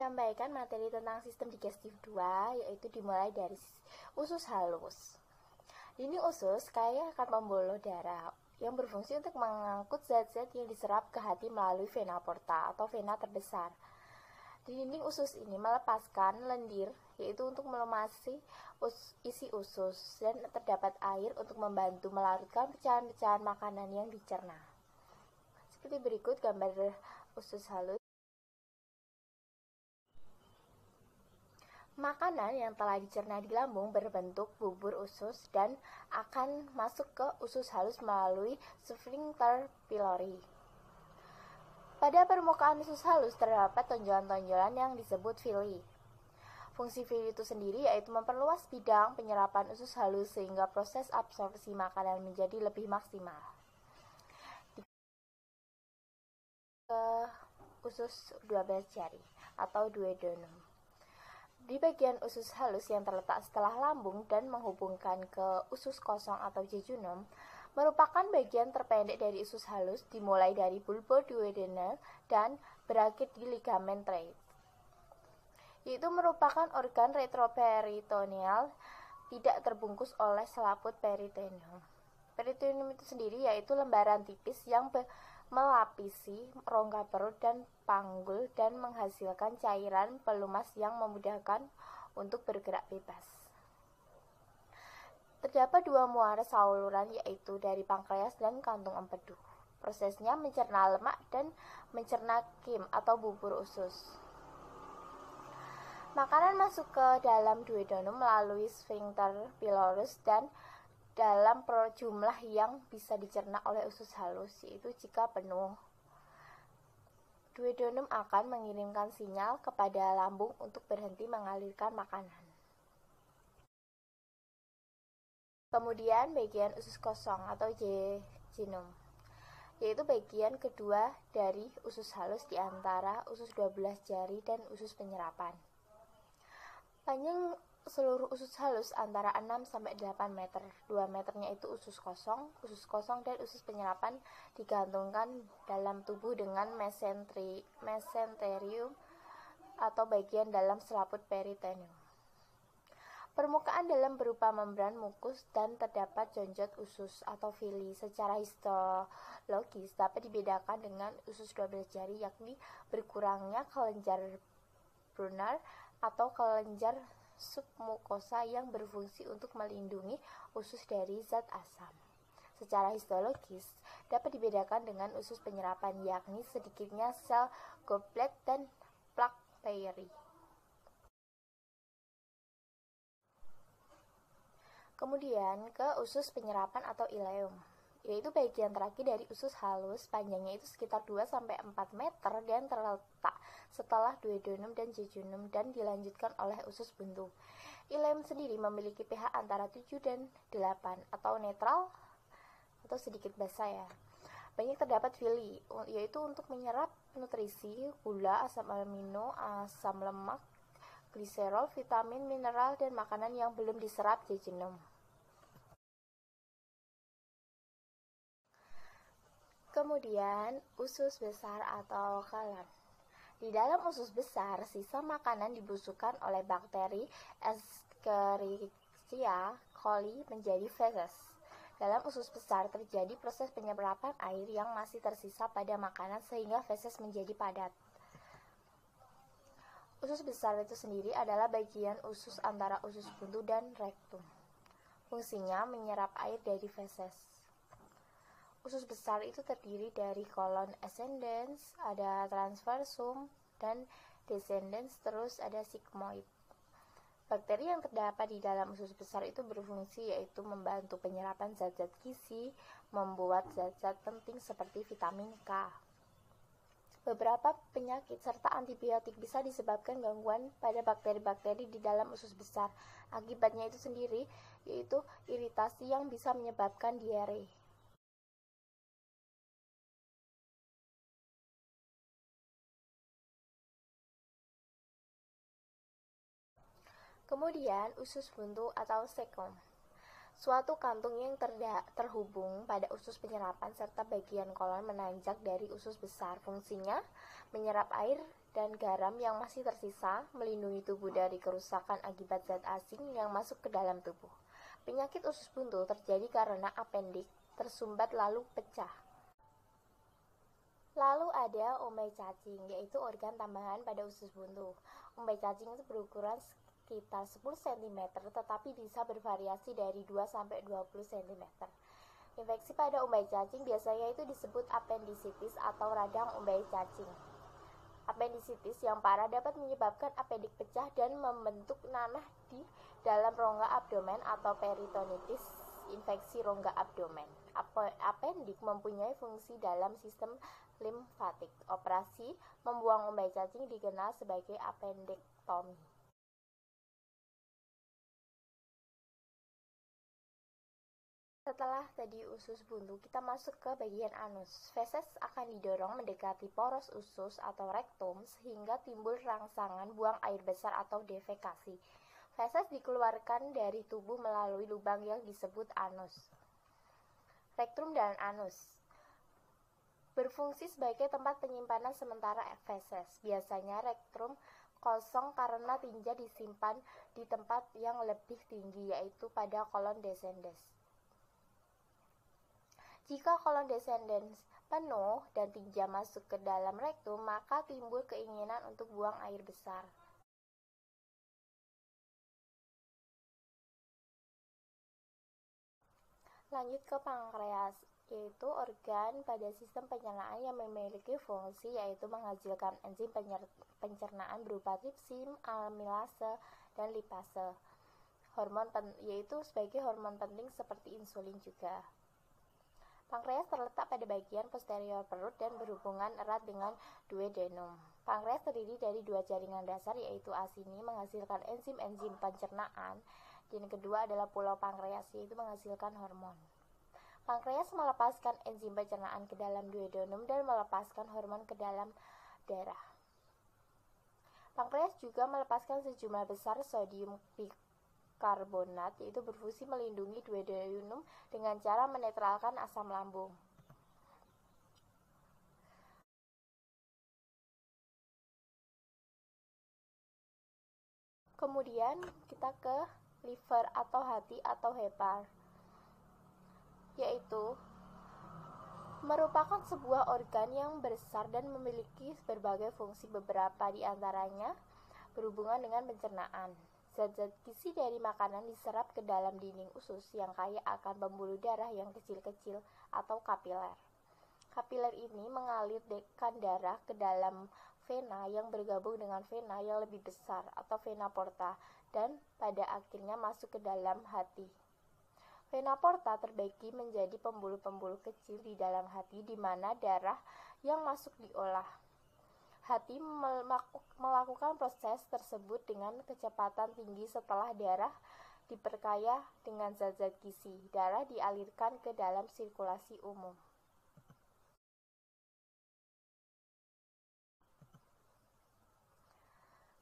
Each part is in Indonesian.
Sampaikan materi tentang sistem digestif 2, yaitu dimulai dari usus halus. Dinding usus kaya akan pembuluh darah yang berfungsi untuk mengangkut zat-zat yang diserap ke hati melalui vena porta atau vena terbesar. Di dinding usus ini melepaskan lendir, yaitu untuk melumasi isi usus, dan terdapat air untuk membantu melarutkan pecahan-pecahan makanan yang dicerna. Seperti berikut gambar usus halus. Makanan yang telah dicerna di lambung berbentuk bubur usus dan akan masuk ke usus halus melalui sphincter pylori. Pada permukaan usus halus terdapat tonjolan-tonjolan yang disebut villi. Fungsi villi itu sendiri yaitu memperluas bidang penyerapan usus halus sehingga proses absorpsi makanan menjadi lebih maksimal. Usus 12 jari atau duodenum. Di bagian usus halus yang terletak setelah lambung dan menghubungkan ke usus kosong atau jejunum, merupakan bagian terpendek dari usus halus dimulai dari bulboduodenal dan berakhir di ligamen trade. Yaitu merupakan organ retroperitoneal tidak terbungkus oleh selaput peritoneum. Peritoneum itu sendiri yaitu lembaran tipis yang melapisi rongga perut dan panggul dan menghasilkan cairan pelumas yang memudahkan untuk bergerak bebas. Terdapat dua muara saluran yaitu dari pankreas dan kantung empedu. Prosesnya mencerna lemak dan mencerna kim atau bubur usus. Makanan masuk ke dalam duodenum melalui sphincter pylorus dan dalam jumlah yang bisa dicerna oleh usus halus, yaitu jika penuh. Duodenum akan mengirimkan sinyal kepada lambung untuk berhenti mengalirkan makanan. Kemudian bagian usus kosong atau jejunum, yaitu bagian kedua dari usus halus di antara usus 12 jari dan usus penyerapan. Panjang seluruh usus halus antara 6 sampai 8 meter. 2 meternya itu usus kosong dan usus penyerapan digantungkan dalam tubuh dengan mesenterium atau bagian dalam selaput peritoneum. Permukaan dalam berupa membran mukus dan terdapat jonjot usus atau villi. Secara histologis dapat dibedakan dengan usus 12 jari, yakni berkurangnya kelenjar Brunner atau kelenjar submukosa yang berfungsi untuk melindungi usus dari zat asam. Secara histologis dapat dibedakan dengan usus penyerapan, yakni sedikitnya sel goblet dan plak Peary. Kemudian ke usus penyerapan atau ileum, yaitu bagian terakhir dari usus halus. Panjangnya itu sekitar 2-4 meter dan terletak setelah duodenum dan jejunum dan dilanjutkan oleh usus buntu. Ileum sendiri memiliki pH antara 7 dan 8 atau netral atau sedikit basa ya. Banyak terdapat villi, yaitu untuk menyerap nutrisi, gula, asam amino, asam lemak, gliserol, vitamin, mineral, dan makanan yang belum diserap jejunum. Kemudian usus besar atau colon. Di dalam usus besar, sisa makanan dibusukkan oleh bakteri Escherichia coli menjadi feses. Dalam usus besar terjadi proses penyerapan air yang masih tersisa pada makanan sehingga feses menjadi padat. Usus besar itu sendiri adalah bagian usus antara usus buntu dan rektum. Fungsinya menyerap air dari feses. Usus besar itu terdiri dari kolon ascendens, ada transversum, dan descendens, terus ada sigmoid. Bakteri yang terdapat di dalam usus besar itu berfungsi yaitu membantu penyerapan zat-zat gizi, membuat zat-zat penting seperti vitamin K. Beberapa penyakit serta antibiotik bisa disebabkan gangguan pada bakteri-bakteri di dalam usus besar. Akibatnya itu sendiri yaitu iritasi yang bisa menyebabkan diare. Kemudian usus buntu atau cecum, suatu kantung yang terhubung pada usus penyerapan serta bagian kolon menanjak dari usus besar. Fungsinya menyerap air dan garam yang masih tersisa, melindungi tubuh dari kerusakan akibat zat asing yang masuk ke dalam tubuh. Penyakit usus buntu terjadi karena apendik tersumbat lalu pecah. Lalu ada umbai cacing, yaitu organ tambahan pada usus buntu. Umbai cacing itu berukuran sekitar 10 cm, tetapi bisa bervariasi dari 2-20 cm. Infeksi pada umbai cacing biasanya itu disebut apendisitis atau radang umbai cacing. Apendisitis yang parah dapat menyebabkan apendik pecah dan membentuk nanah di dalam rongga abdomen atau peritonitis, infeksi rongga abdomen. Apendik mempunyai fungsi dalam sistem limfatik. Operasi membuang umbai cacing dikenal sebagai apendektomi. Setelah tadi usus buntu, kita masuk ke bagian anus. Feses akan didorong mendekati poros usus atau rektum sehingga timbul rangsangan buang air besar atau defekasi. Feses dikeluarkan dari tubuh melalui lubang yang disebut anus. Rektum dan anus berfungsi sebagai tempat penyimpanan sementara feses. Biasanya rektum kosong karena tinja disimpan di tempat yang lebih tinggi, yaitu pada kolon descendens. Jika kolon descendens penuh dan tinja masuk ke dalam rektum, maka timbul keinginan untuk buang air besar. Lanjut ke pankreas, yaitu organ pada sistem pencernaan yang memiliki fungsi yaitu menghasilkan enzim pencernaan berupa tripsin, amilase, dan lipase. Yaitu sebagai hormon penting seperti insulin juga. Pankreas terletak pada bagian posterior perut dan berhubungan erat dengan duodenum. Pankreas terdiri dari dua jaringan dasar, yaitu asini menghasilkan enzim-enzim pencernaan, dan kedua adalah pulau pankreas, yaitu menghasilkan hormon. Pankreas melepaskan enzim pencernaan ke dalam duodenum dan melepaskan hormon ke dalam darah. Pankreas juga melepaskan sejumlah besar sodium bikarbonat, yaitu berfungsi melindungi duodenum dengan cara menetralkan asam lambung. Kemudian kita ke liver atau hati atau hepar, yaitu merupakan sebuah organ yang besar dan memiliki berbagai fungsi, beberapa di antaranya berhubungan dengan pencernaan. Zat-zat gizi dari makanan diserap ke dalam dinding usus yang kaya akan pembuluh darah yang kecil-kecil atau kapiler. Kapiler ini mengalirkan darah ke dalam vena yang bergabung dengan vena yang lebih besar atau vena porta dan pada akhirnya masuk ke dalam hati. Vena porta terbagi menjadi pembuluh-pembuluh kecil di dalam hati di mana darah yang masuk diolah. Hati melakukan proses tersebut dengan kecepatan tinggi. Setelah darah diperkaya dengan zat-zat gizi, darah dialirkan ke dalam sirkulasi umum.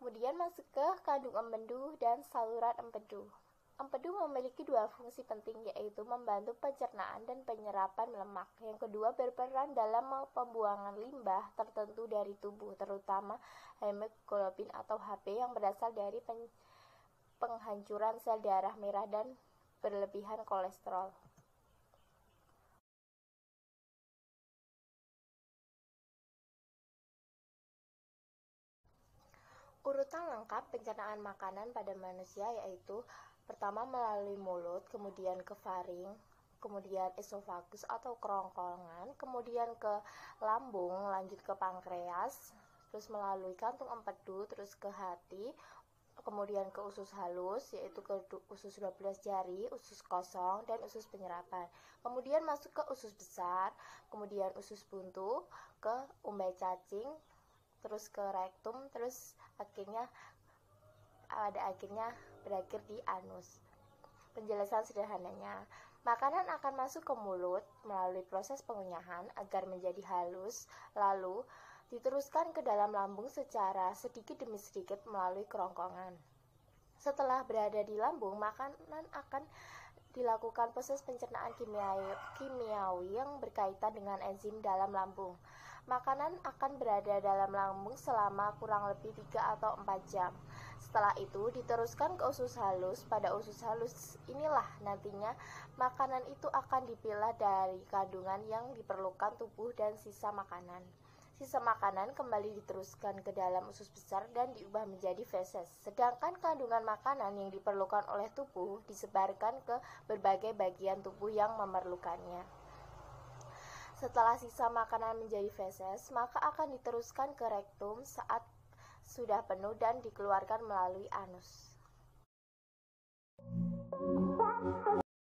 Kemudian masuk ke kandung empedu dan saluran empedu. Empedu memiliki dua fungsi penting, yaitu membantu pencernaan dan penyerapan lemak. Yang kedua berperan dalam pembuangan limbah tertentu dari tubuh, terutama hemoglobin atau Hb yang berasal dari penghancuran sel darah merah dan berlebihan kolesterol. Urutan lengkap pencernaan makanan pada manusia yaitu pertama melalui mulut, kemudian ke faring, kemudian esofagus atau kerongkongan, kemudian ke lambung, lanjut ke pankreas, terus melalui kantung empedu, terus ke hati, kemudian ke usus halus, yaitu ke usus 12 jari, usus kosong, dan usus penyerapan. Kemudian masuk ke usus besar, kemudian usus buntu, ke umbai cacing, terus ke rektum, terus akhirnya berakhir di anus. Penjelasan sederhananya, makanan akan masuk ke mulut melalui proses pengunyahan agar menjadi halus, lalu diteruskan ke dalam lambung secara sedikit demi sedikit melalui kerongkongan. Setelah berada di lambung, makanan akan dilakukan proses pencernaan kimiawi yang berkaitan dengan enzim dalam lambung. Makanan akan berada dalam lambung selama kurang lebih 3 atau 4 jam. Setelah itu diteruskan ke usus halus. Pada usus halus inilah nantinya makanan itu akan dipilah dari kandungan yang diperlukan tubuh dan sisa makanan. Sisa makanan kembali diteruskan ke dalam usus besar dan diubah menjadi feses. Sedangkan kandungan makanan yang diperlukan oleh tubuh disebarkan ke berbagai bagian tubuh yang memerlukannya. Setelah sisa makanan menjadi feses, maka akan diteruskan ke rektum saat sudah penuh dan dikeluarkan melalui anus.